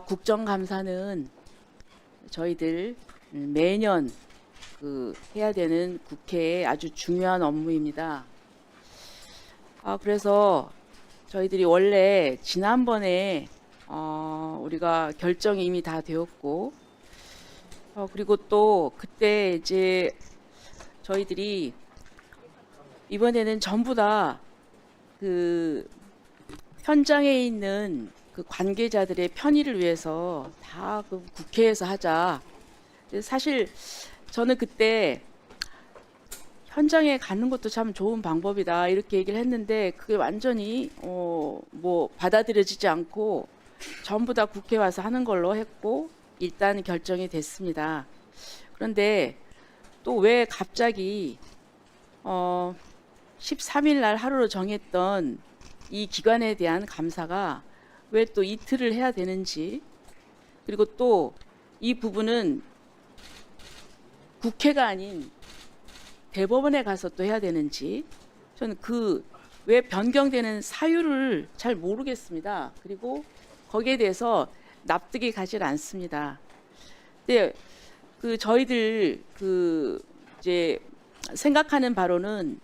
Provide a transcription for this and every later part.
국정감사는 저희들 매년 해야 되는 국회의 아주 중요한 업무입니다. 그래서 저희들이 원래 지난번에 우리가 결정이 이미 다 되었고, 그리고 또 그때 이제 저희들이 이번에는 전부 다 현장에 있는 관계자들의 편의를 위해서 다 국회에서 하자. 사실 저는 그때 현장에 가는 것도 참 좋은 방법이다 이렇게 얘기를 했는데 그게 완전히 받아들여지지 않고 전부 다 국회 와서 하는 걸로 했고 일단 결정이 됐습니다. 그런데 또 왜 갑자기 13일 날 하루로 정했던 이 기관에 대한 감사가 왜 또 이틀을 해야 되는지, 그리고 또 이 부분은 국회가 아닌 대법원에 가서 또 해야 되는지 저는 왜 변경되는 사유를 잘 모르겠습니다. 그리고 거기에 대해서 납득이 가질 않습니다. 근데 저희들 이제 생각하는 바로는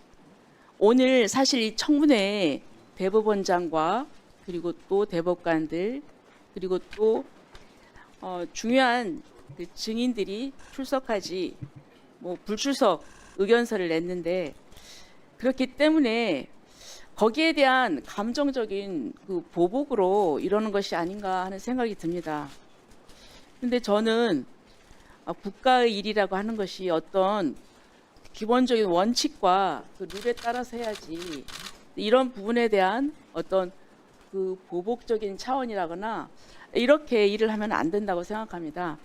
오늘 사실 이 청문회에 대법원장과 그리고 또 대법관들 그리고 또 중요한 증인들이 출석하지 불출석 의견서를 냈는데, 그렇기 때문에 거기에 대한 감정적인 보복으로 이러는 것이 아닌가 하는 생각이 듭니다. 근데 저는 국가의 일이라고 하는 것이 어떤 기본적인 원칙과 룰에 따라서 해야지, 이런 부분에 대한 어떤 보복적인 차원이라거나 이렇게 일을 하면 안 된다고 생각합니다.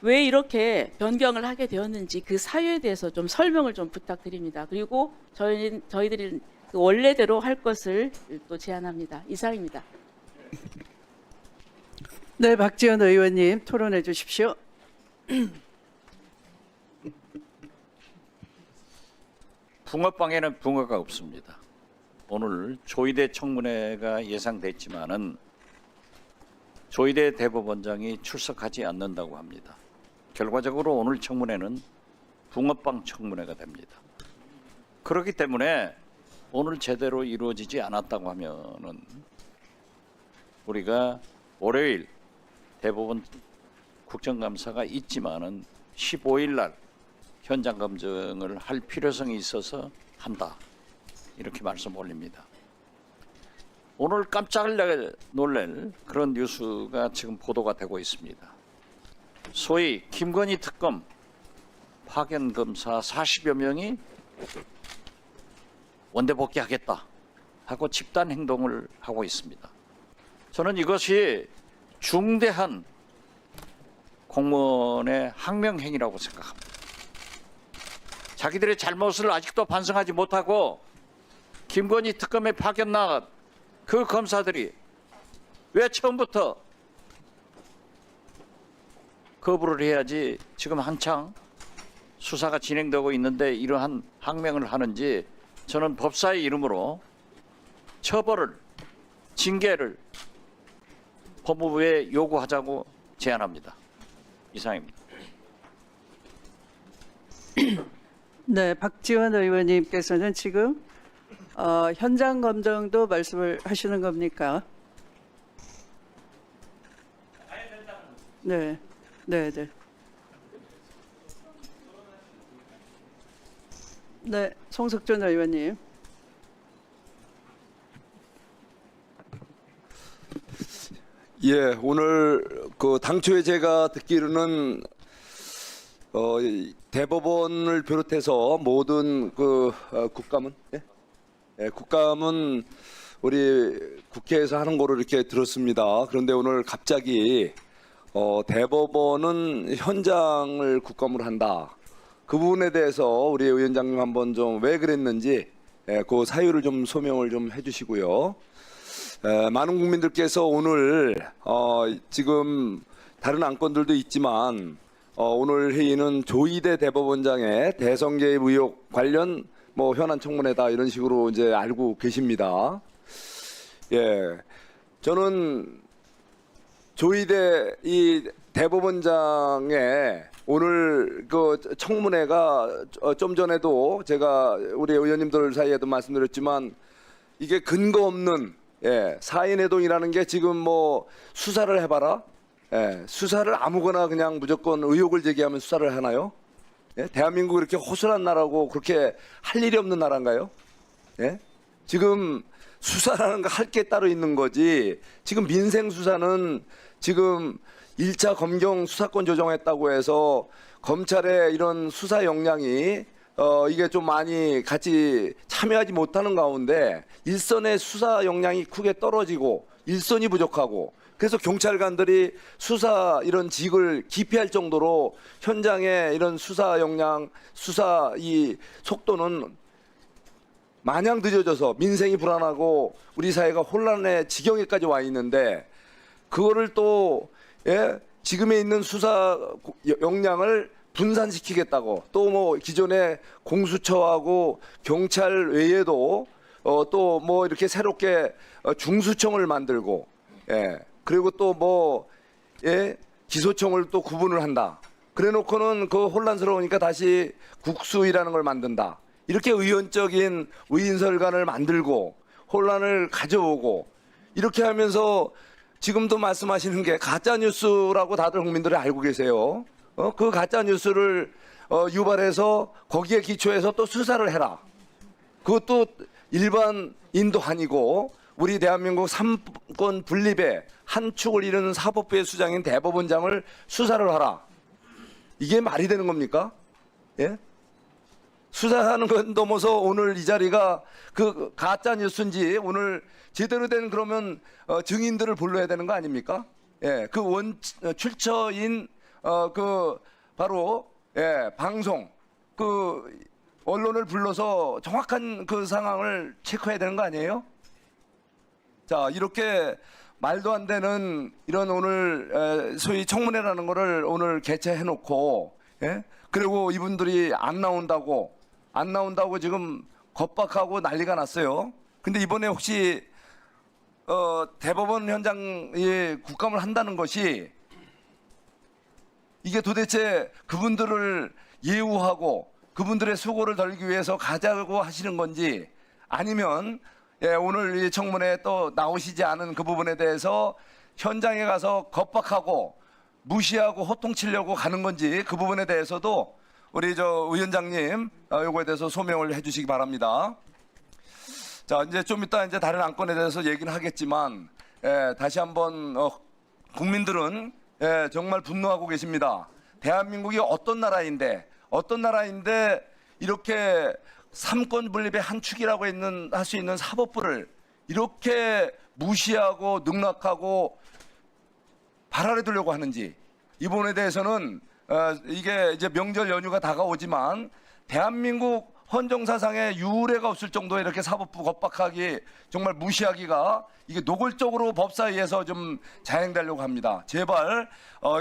왜 이렇게 변경을 하게 되었는지 그 사유에 대해서 좀 설명을 좀 부탁드립니다. 그리고 저희들이 원래대로 할 것을 또 제안합니다. 이상입니다. 네, 박지원 의원님 토론해 주십시오. 붕어빵에는 붕어가 없습니다. 오늘 조희대 청문회가 예상됐지만은 조희대 대법원장이 출석하지 않는다고 합니다. 결과적으로 오늘 청문회는 붕어빵 청문회가 됩니다. 그렇기 때문에 오늘 제대로 이루어지지 않았다고 하면은 우리가 월요일 대법원 국정감사가 있지만은 15일 날 현장 검증을 할 필요성이 있어서 한다, 이렇게 말씀 올립니다. 오늘 깜짝 놀랄 그런 뉴스가 지금 보도가 되고 있습니다. 소위 김건희 특검 파견 검사 40여 명이 원대 복귀하겠다 하고 집단 행동을 하고 있습니다. 저는 이것이 중대한 공무원의 항명행위라고 생각합니다. 자기들의 잘못을 아직도 반성하지 못하고 김건희 특검에 파견 나간 그 검사들이 왜 처음부터 거부를 해야지 지금 한창 수사가 진행되고 있는데 이러한 항명을 하는지, 저는 법사의 이름으로 처벌을, 징계를 법무부에 요구하자고 제안합니다. 이상입니다. 네, 박지원 의원님께서는 지금 현장 검증도 말씀을 하시는 겁니까? 네, 네, 네. 네, 송석준 의원님. 예, 오늘 당초에 제가 듣기로는 대법원을 비롯해서 모든 국감은 국감은 우리 국회에서 하는 거로 이렇게 들었습니다. 그런데 오늘 갑자기 대법원은 현장을 국감으로 한다. 그 부분에 대해서 우리 위원장님 한번 좀 왜 그랬는지 그 사유를 좀 소명을 좀 해주시고요. 많은 국민들께서 오늘 지금 다른 안건들도 있지만 오늘 회의는 조희대 대법원장의 대선 개입 의혹 관련 현안 청문회다 이런 식으로 이제 알고 계십니다. 예. 저는 조희대 이 대법원장의 오늘 그 청문회가 좀 전에도 제가 우리 의원님들 사이에도 말씀드렸지만 이게 근거 없는 사인회동이라는 게 지금 뭐 수사를 해봐라. 수사를 아무거나 그냥 무조건 의혹을 제기하면 수사를 하나요? 대한민국 이렇게 호술한 나라고 그렇게 할 일이 없는 나라인가요? 지금 수사라는 거 할 게 따로 있는 거지. 지금 민생 수사는 지금 1차 검경 수사권 조정했다고 해서 검찰의 이런 수사 역량이 이게 좀 많이 같이 참여하지 못하는 가운데 일선의 수사 역량이 크게 떨어지고 일선이 부족하고 그래서 경찰관들이 수사 이런 직을 기피할 정도로 현장의 이런 수사 역량, 수사 이 속도는 마냥 늦어져서 민생이 불안하고 우리 사회가 혼란의 지경에까지 와 있는데 그거를 또 지금에 있는 수사 역량을 분산시키겠다고 또 뭐 기존의 공수처하고 경찰 외에도 또 뭐 이렇게 새롭게 중수청을 만들고 그리고 또 뭐 기소청을 또 구분을 한다. 그래놓고는 그 혼란스러우니까 다시 국수위라는 걸 만든다. 이렇게 의원적인 의인설관을 만들고 혼란을 가져오고 이렇게 하면서 지금도 말씀하시는 게 가짜 뉴스라고 다들 국민들이 알고 계세요. 그 가짜 뉴스를 유발해서 거기에 기초해서 또 수사를 해라. 그것도 일반인도 아니고 우리 대한민국 삼권 분립의 한 축을 이루는 사법부의 수장인 대법원장을 수사를 하라. 이게 말이 되는 겁니까? 수사하는 건 넘어서 오늘 이 자리가 그 가짜 뉴스인지 오늘 제대로 된 그러면 증인들을 불러야 되는 거 아닙니까? 그 출처인 그 바로 방송 그 언론을 불러서 정확한 그 상황을 체크해야 되는 거 아니에요? 자, 이렇게 말도 안 되는 이런 오늘 소위 청문회라는 거를 오늘 개최해 놓고 그리고 이분들이 안 나온다고 지금 겁박하고 난리가 났어요. 근데 이번에 혹시 대법원 현장에 국감을 한다는 것이 이게 도대체 그분들을 예우하고 그분들의 수고를 덜기 위해서 가자고 하시는 건지 아니면 오늘 이 청문회에 또 나오시지 않은 그 부분에 대해서 현장에 가서 겁박하고 무시하고 호통치려고 가는 건지 그 부분에 대해서도 우리 저 위원장님 요거에 대해서 소명을 해주시기 바랍니다. 자, 이제 좀 이따 이제 다른 안건에 대해서 얘기는 하겠지만 다시 한번 국민들은 정말 분노하고 계십니다. 대한민국이 어떤 나라인데 이렇게 삼권 분립의 한 축이라고 할 수 있는 사법부를 이렇게 무시하고 능락하고 발 아래 두려고 하는지 이 부분에 대해서는 이게 이제 명절 연휴가 다가오지만 대한민국 헌정사상에 유례가 없을 정도의 이렇게 사법부 겁박하기 정말 무시하기가 이게 노골적으로 법사위에서 좀 자행되려고 합니다. 제발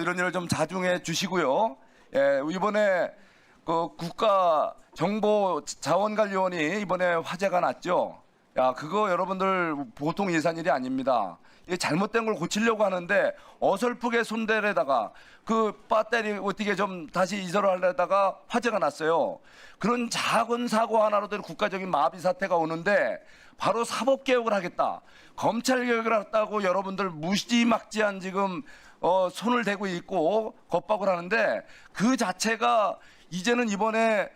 이런 일을 좀 자중해 주시고요. 이번에 그 국가정보자원관리원이 이번에 화제가 났죠. 그거 여러분들 보통 예산 일이 아닙니다. 이게 잘못된 걸 고치려고 하는데 어설프게 손대려다가 그 배터리 어떻게 좀 다시 이설을 하려다가 화제가 났어요. 그런 작은 사고 하나로도 국가적인 마비 사태가 오는데 바로 사법개혁을 하겠다. 검찰개혁을 하겠다고 여러분들 무지막지한 지금 손을 대고 있고 겁박을 하는데 그 자체가 이제는 이번에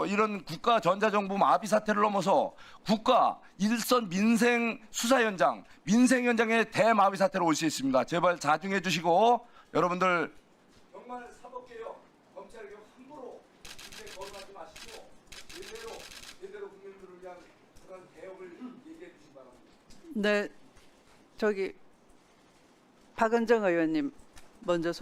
이런 국가 전자정부 마비 사태를 넘어서 국가 일선 민생 수사 현장, 민생 현장의 대마비 사태로 올 수 있습니다. 제발 자중해 주시고 여러분들 정말 사법개혁, 검찰개혁 함부로 이제 거론하지 마시고 제대로 국민들을 위한 그런 개혁을 얘기해 주시기 바랍니다. 네, 저기 박은정 의원님 먼저 손.